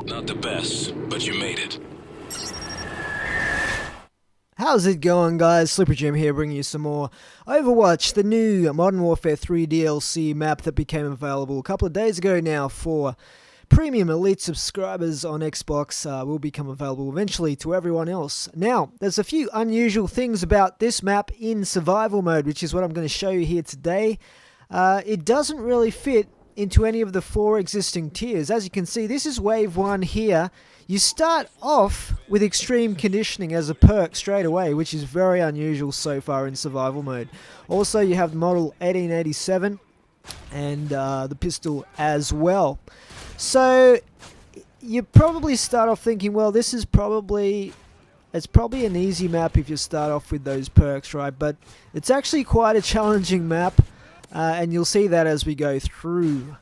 Not the best, but you made it. How's it going, guys? S1ippery Jim here, bringing you some more Overwatch, the new Modern Warfare 3 DLC map that became available a couple of days ago now for premium elite subscribers on Xbox. Will become available eventually to everyone else. Now, there's a few unusual things about this map in survival mode, which is what I'm going to show you here today. It doesn't really fit into any of the 4 existing tiers. As you can see, this is wave 1 here. You start off with extreme conditioning as a perk straight away, which is very unusual so far in survival mode. Also, you have the model 1887 and the pistol as well. So you probably start off thinking, well, this is probably an easy map if you start off with those perks, right? But it's actually quite a challenging map, and you'll see that as we go through.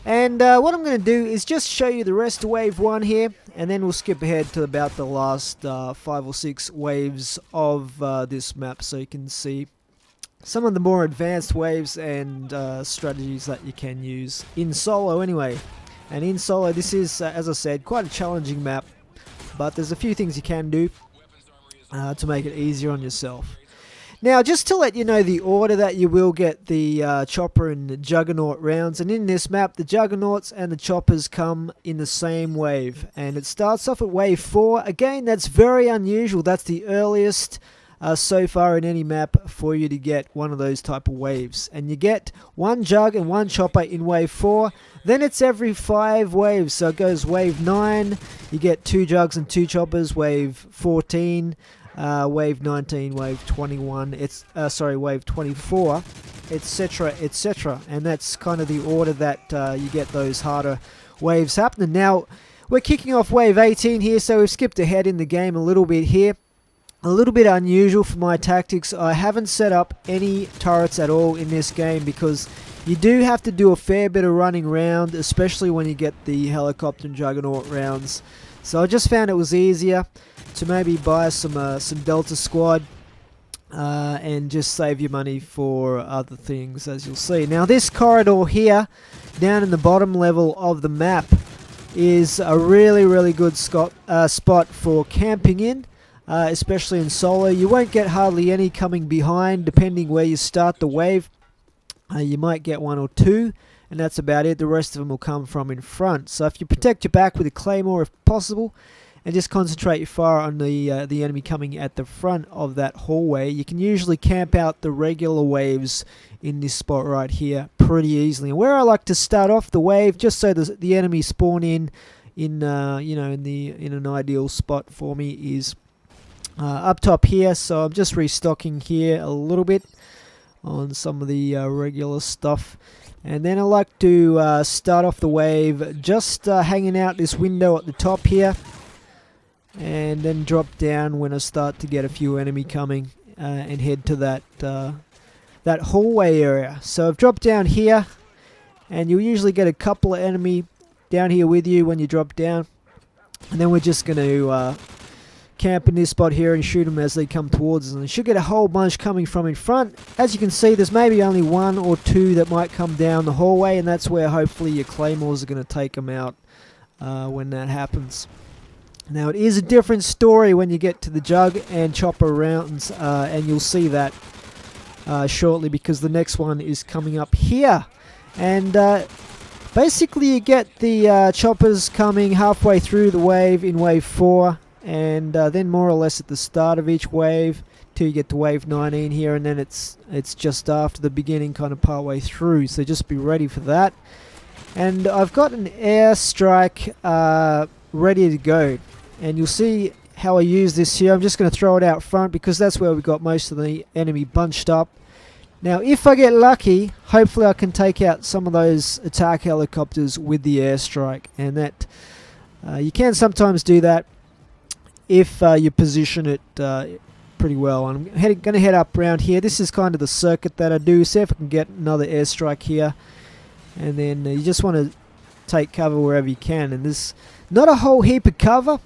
And what I'm going to do is just show you the rest of wave 1 here, and then we'll skip ahead to about the last 5 or 6 waves of this map, so you can see some of the more advanced waves and strategies that you can use in solo anyway. And in solo, this is, as I said, quite a challenging map, but there's a few things you can do to make it easier on yourself. Now, just to let you know the order that you will get the chopper and the juggernaut rounds, and in this map the juggernauts and the choppers come in the same wave, and it starts off at wave 4. Again, that's very unusual. That's the earliest so far in any map for you to get one of those type of waves, and you get 1 jug and 1 chopper in wave 4. Then it's every 5 waves, so it goes wave 9, you get 2 jugs and 2 choppers, wave 14, wave 19, wave 21, wave 24, etc, etc. And that's kind of the order that you get those harder waves happening. Now, we're kicking off wave 18 here, so we've skipped ahead in the game a little bit here. A little bit unusual for my tactics. I haven't set up any turrets at all in this game because you do have to do a fair bit of running around, especially when you get the helicopter and juggernaut rounds. So I just found it was easier to maybe buy some Delta Squad and just save your money for other things, as you'll see. Now, this corridor here, down in the bottom level of the map, is a really good spot for camping in, especially in solo. You won't get hardly any coming behind, depending where you start the wave. You might get 1 or 2. And that's about it. The rest of them will come from in front. So if you protect your back with a claymore if possible, and just concentrate your fire on the enemy coming at the front of that hallway, you can usually camp out the regular waves in this spot right here pretty easily. And where I like to start off the wave, just so the enemy spawn in an ideal spot for me, is up top here. So I'm just restocking here a little bit on some of the regular stuff. And then I like to start off the wave just hanging out this window at the top here, and then drop down when I start to get a few enemy coming, and head to that hallway area. So I've dropped down here, and you'll usually get a couple of enemy down here with you when you drop down, and then we're just going to camp in this spot here and shoot them as they come towards us, and you should get a whole bunch coming from in front. As you can see, there's maybe only 1 or 2 that might come down the hallway, and that's where hopefully your claymores are going to take them out when that happens. Now, it is a different story when you get to the jug and chopper rounds, and you'll see that shortly, because the next one is coming up here. And basically you get the choppers coming halfway through the wave in wave 4, and then more or less at the start of each wave till you get to wave 19 here, and then it's just after the beginning, kind of partway through, so just be ready for that. And I've got an airstrike ready to go, and you'll see how I use this here. I'm just going to throw it out front because that's where we got most of the enemy bunched up. Now, if I get lucky, hopefully I can take out some of those attack helicopters with the airstrike, and that you can sometimes do that if you position it pretty well. I'm going to head up around here. This is kind of the circuit that I do. See if I can get another airstrike here, and then you just want to take cover wherever you can. And there's not a whole heap of cover,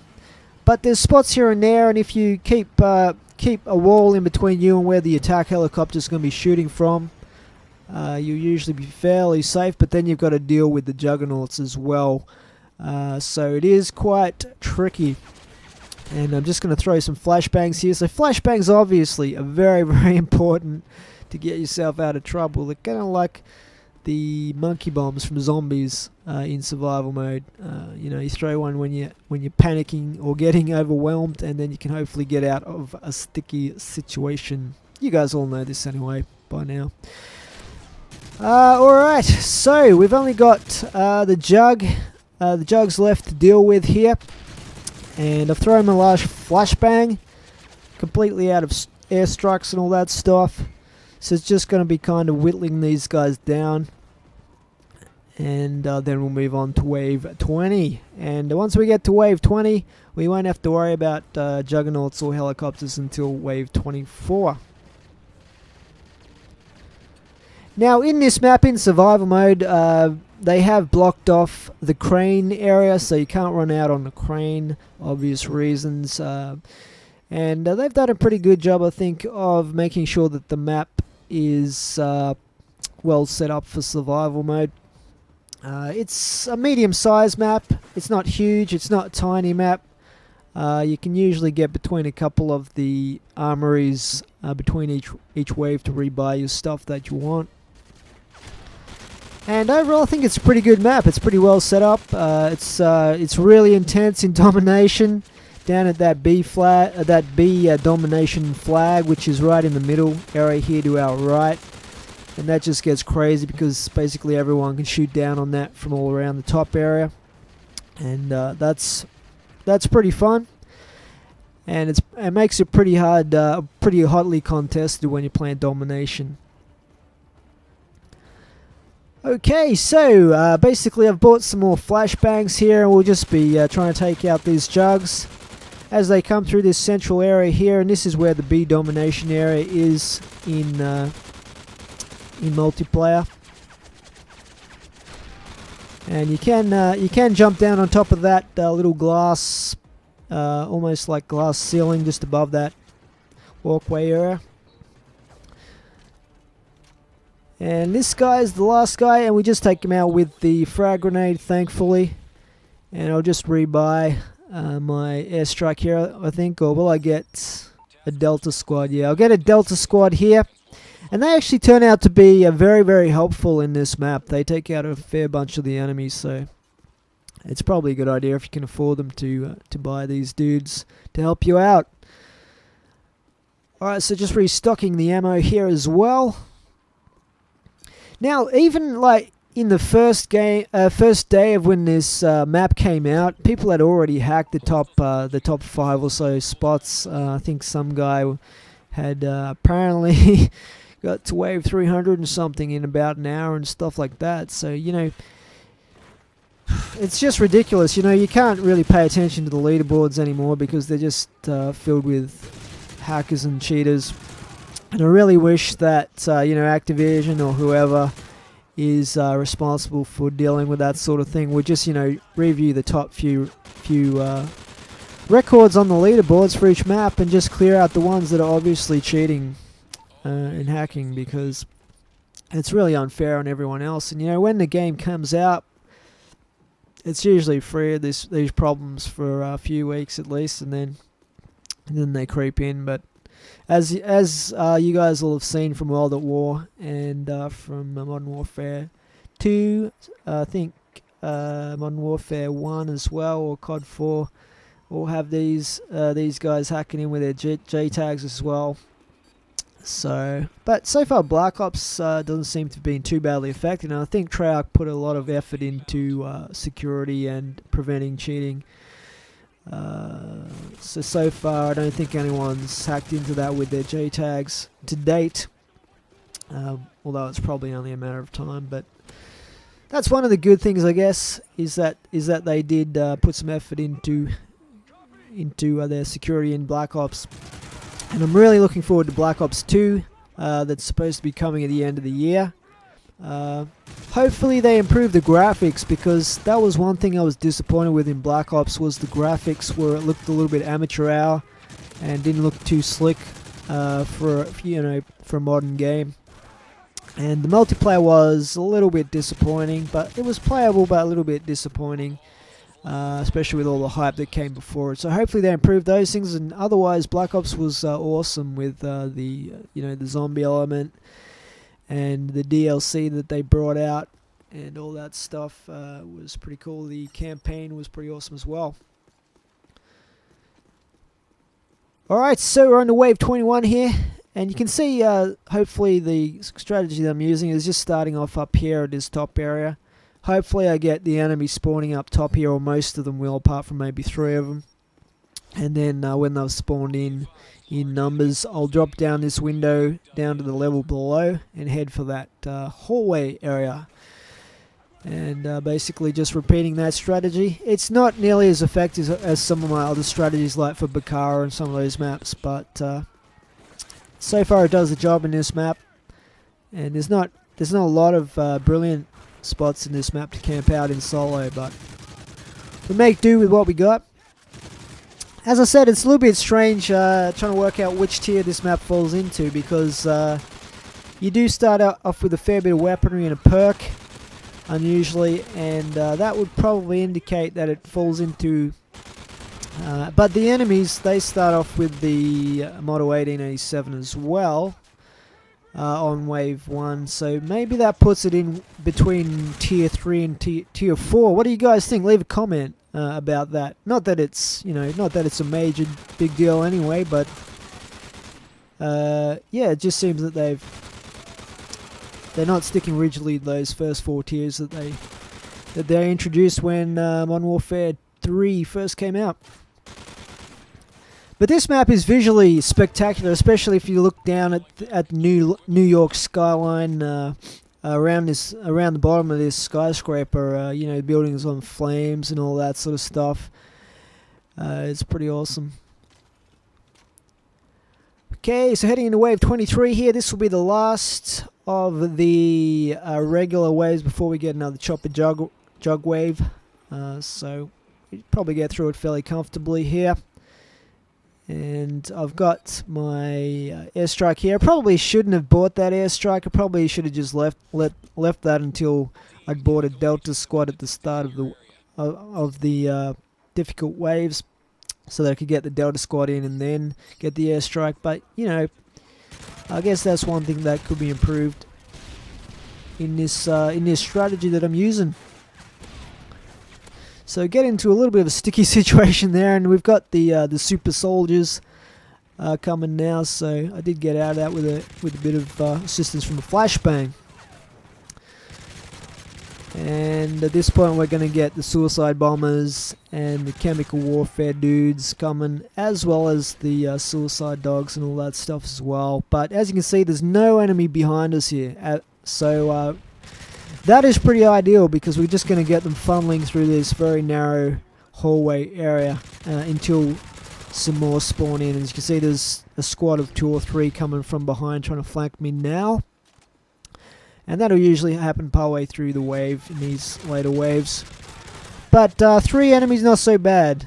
but there's spots here and there, and if you keep a wall in between you and where the attack helicopter is going to be shooting from, you'll usually be fairly safe. But then you've got to deal with the juggernauts as well So it is quite tricky. And I'm just going to throw some flashbangs here. So flashbangs obviously are very, very important to get yourself out of trouble. They're kind of like the monkey bombs from zombies in survival mode. You know, you throw one when you're panicking or getting overwhelmed, and then you can hopefully get out of a sticky situation. You guys all know this anyway by now. Alright, so we've only got the jugs left to deal with here. And I've thrown my last flashbang, completely out of airstrikes and all that stuff. So it's just going to be kind of whittling these guys down. And then we'll move on to wave 20. And once we get to wave 20, we won't have to worry about juggernauts or helicopters until wave 24. Now in this map, in survival mode, they have blocked off the crane area, so you can't run out on the crane, obvious reasons. And they've done a pretty good job, I think, of making sure that the map is well set up for survival mode. It's a medium-sized map. It's not huge. It's not a tiny map. You can usually get between a couple of the armories between each wave to rebuy your stuff that you want. And overall, I think it's a pretty good map. It's pretty well set up. It's really intense in domination. Down at that B domination flag, which is right in the middle area here to our right, and that just gets crazy because basically everyone can shoot down on that from all around the top area, and that's pretty fun. And it makes it pretty hard, pretty hotly contested when you're playing domination. Okay, so basically I've bought some more flashbangs here, and we'll just be trying to take out these jugs as they come through this central area here, and this is where the B domination area is in multiplayer. And you can jump down on top of that little glass, almost like glass ceiling just above that walkway area. And this guy is the last guy, and we just take him out with the frag grenade, thankfully. And I'll just rebuy my airstrike here, I think. Or will I get a Delta squad? Yeah, I'll get a Delta squad here. And they actually turn out to be very, very helpful in this map. They take out a fair bunch of the enemies, so it's probably a good idea if you can afford them to buy these dudes to help you out. Alright, so just restocking the ammo here as well. Now, even like in the first day of when this map came out, people had already hacked the top 5 or so spots. I think some guy had apparently got to wave 300 and something in about an hour and stuff like that. So, you know, it's just ridiculous. You know, you can't really pay attention to the leaderboards anymore because they're just filled with hackers and cheaters. And I really wish that, you know, Activision or whoever is responsible for dealing with that sort of thing would just, you know, review the top few records on the leaderboards for each map and just clear out the ones that are obviously cheating and hacking, because it's really unfair on everyone else. And, you know, when the game comes out, it's usually free of these problems for a few weeks at least, and then they creep in. But as you guys will have seen from World at War and from Modern Warfare 2, I think Modern Warfare 1 as well, or COD 4, all have these guys hacking in with their J tags as well. So, but so far Black Ops doesn't seem to have been too badly affected, and I think Treyarch put a lot of effort into security and preventing cheating. So far I don't think anyone's hacked into that with their J tags to date, although it's probably only a matter of time. But that's one of the good things, I guess, is that they did put some effort into their security in Black Ops. And I'm really looking forward to Black Ops 2, that's supposed to be coming at the end of the year. Hopefully they improve the graphics, because that was one thing I was disappointed with in Black Ops, was the graphics where it looked a little bit amateur hour and didn't look too slick for a modern game. And the multiplayer was a little bit disappointing, but it was playable, but a little bit disappointing. especially with all the hype that came before it. So hopefully they improve those things. And otherwise, Black Ops was awesome with the zombie element and the DLC that they brought out, and all that stuff was pretty cool. The campaign was pretty awesome as well. Alright, so we're on to Wave 21 here, and you can see hopefully the strategy that I'm using is just starting off up here at this top area. Hopefully I get the enemy spawning up top here, or most of them will, apart from maybe 3 of them. And then when they've spawned in numbers, I'll drop down this window down to the level below and head for that hallway area. And basically just repeating that strategy. It's not nearly as effective as some of my other strategies like for Bakara and some of those maps, but so far it does the job in this map. And there's not a lot of brilliant spots in this map to camp out in solo, but we make do with what we got. As I said, it's a little bit strange trying to work out which tier this map falls into, because you do start off with a fair bit of weaponry and a perk, unusually, and that would probably indicate that it falls into... but the enemies, they start off with the Model 1887 as well on Wave 1, so maybe that puts it in between Tier 3 and Tier 4. What do you guys think? Leave a comment about that. Not that it's, not that it's a major big deal anyway, but yeah, it just seems that they're not sticking rigidly to those first 4 tiers that they introduced when Modern Warfare 3 first came out. But this map is visually spectacular, especially if you look down at New York skyline around the bottom of this skyscraper. Buildings on flames and all that sort of stuff. It's pretty awesome. Okay, so heading into Wave 23 here. This will be the last of the regular waves before we get another chopper jug wave. So we'll probably get through it fairly comfortably here. And I've got my airstrike here. I probably shouldn't have bought that airstrike. I probably should have just left that until I'd bought a Delta squad at the start of the difficult waves, so that I could get the Delta squad in and then get the airstrike. But I guess that's one thing that could be improved in this strategy that I'm using. So get into a little bit of a sticky situation there, and we've got the super soldiers coming now. So I did get out of that with a bit of assistance from the flashbang. And at this point we're going to get the suicide bombers and the chemical warfare dudes coming, as well as the suicide dogs and all that stuff as well. But as you can see, there's no enemy behind us here, so that is pretty ideal, because we're just going to get them funneling through this very narrow hallway area until some more spawn in. As you can see, there's a squad of 2 or 3 coming from behind trying to flank me now. And that'll usually happen partway through the wave in these later waves. But 3 enemies, not so bad.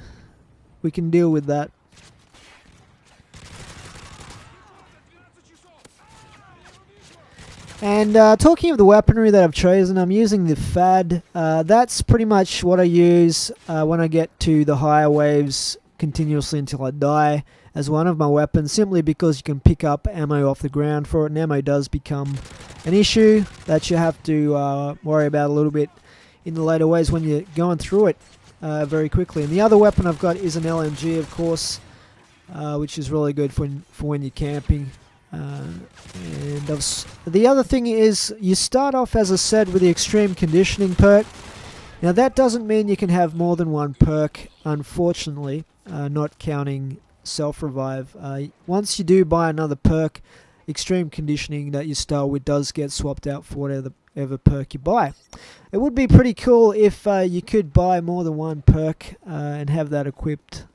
We can deal with that. And talking of the weaponry that I've chosen, I'm using the FAD. That's pretty much what I use when I get to the higher waves continuously until I die, as one of my weapons, simply because you can pick up ammo off the ground for it, and ammo does become an issue that you have to worry about a little bit in the later waves when you're going through it very quickly. And the other weapon I've got is an LMG, of course, which is really good for when you're camping. And the other thing is, you start off, as I said, with the extreme conditioning perk. Now that doesn't mean you can have more than one perk, unfortunately, not counting self-revive. Once you do buy another perk, extreme conditioning that you start with does get swapped out for whatever perk you buy. It would be pretty cool if you could buy more than one perk and have that equipped.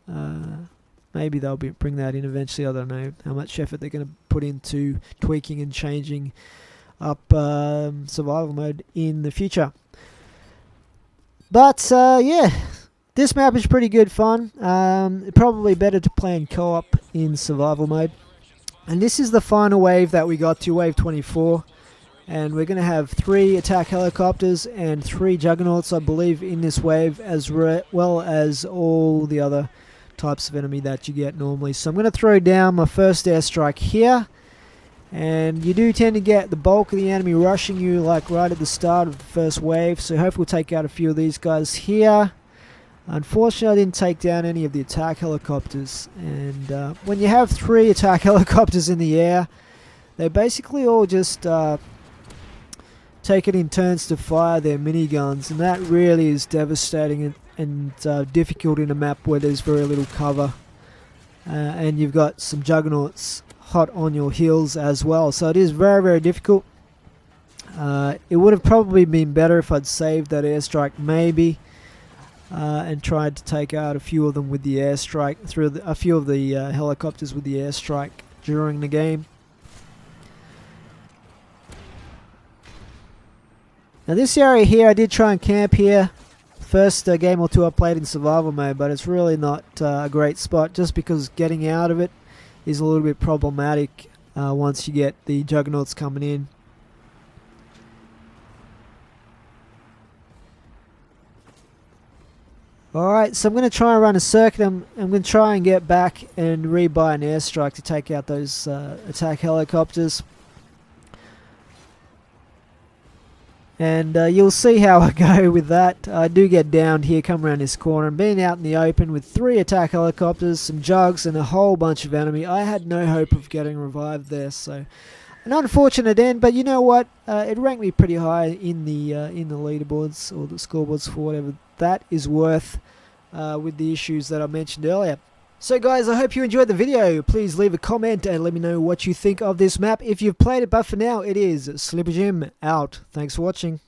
Maybe they'll bring that in eventually. I don't know how much effort they're going to put into tweaking and changing up survival mode in the future. But yeah, this map is pretty good fun. Probably better to play in co-op in survival mode. And this is the final wave that we got to, Wave 24. And we're going to have 3 attack helicopters and 3 juggernauts, I believe, in this wave, as well as all the other types of enemy that you get normally. So I'm going to throw down my first airstrike here. And you do tend to get the bulk of the enemy rushing you like right at the start of the first wave. So hopefully we'll take out a few of these guys here. Unfortunately, I didn't take down any of the attack helicopters. And when you have 3 attack helicopters in the air, they basically all just take it in turns to fire their miniguns, and that really is devastating and difficult in a map where there's very little cover, and you've got some juggernauts hot on your heels as well, so it is very, very difficult. It would have probably been better if I'd saved that airstrike maybe, and tried to take out a few of them with the airstrike, a few of the helicopters with the airstrike during the game. Now this area here, I did try and camp here. First game or two I played in survival mode, but it's really not a great spot just because getting out of it is a little bit problematic once you get the juggernauts coming in. Alright, so I'm going to try and run a circuit. I'm going to try and get back and rebuy an airstrike to take out those attack helicopters. And you'll see how I go with that. I do get downed here, come around this corner, and being out in the open with 3 attack helicopters, some jugs, and a whole bunch of enemy. I had no hope of getting revived there, so an unfortunate end. But you know what? It ranked me pretty high in the leaderboards or the scoreboards for whatever that is worth, with the issues that I mentioned earlier. So guys, I hope you enjoyed the video. Please leave a comment and let me know what you think of this map if you've played it, but for now it is S1ippery Jim out. Thanks for watching.